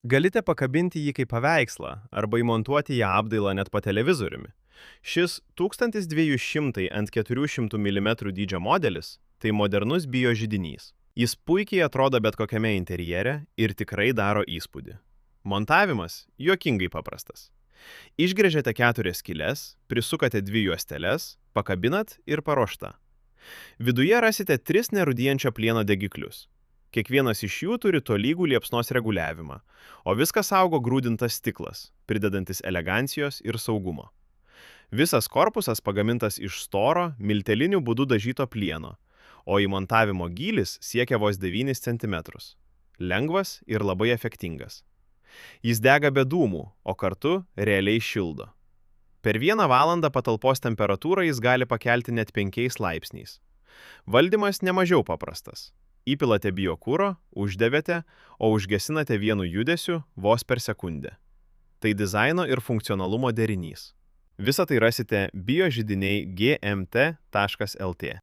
Galite pakabinti jį kaip paveikslą arba įmontuoti į apdailą net po televizoriumi. Šis 1200 ant 400 mm dydžio modelis – tai modernus biožidinys. Jis puikiai atrodo bet kokiame interjere ir tikrai daro įspūdį. Montavimas – juokingai paprastas. Išgręžiate 4 skyles, prisukate 2 juosteles, pakabinat ir paruošta. Viduje rasite 3 nerūdijančio plieno degiklius. Kiekvienas iš jų turi tolygų liepsnos reguliavimą, o viskas saugo grūdintas stiklas, pridedantis elegancijos ir saugumo. Visas korpusas pagamintas iš storo, milteliniu būdu dažyto plieno, o įmontavimo gylis siekia vos 9 cm. Lengvas ir labai efektingas. Jis dega be dūmų, o kartu realiai šildo. Per 1 valandą patalpos temperatūrą jis gali pakelti net 5 laipsniais. Valdymas nemažiau paprastas. Įpilate biokuro, uždevėte, o užgesinate vienu judesiu vos per sekundę. Tai dizaino ir funkcionalumo derinys. Visą tai rasite biožidiniai gmt.lt.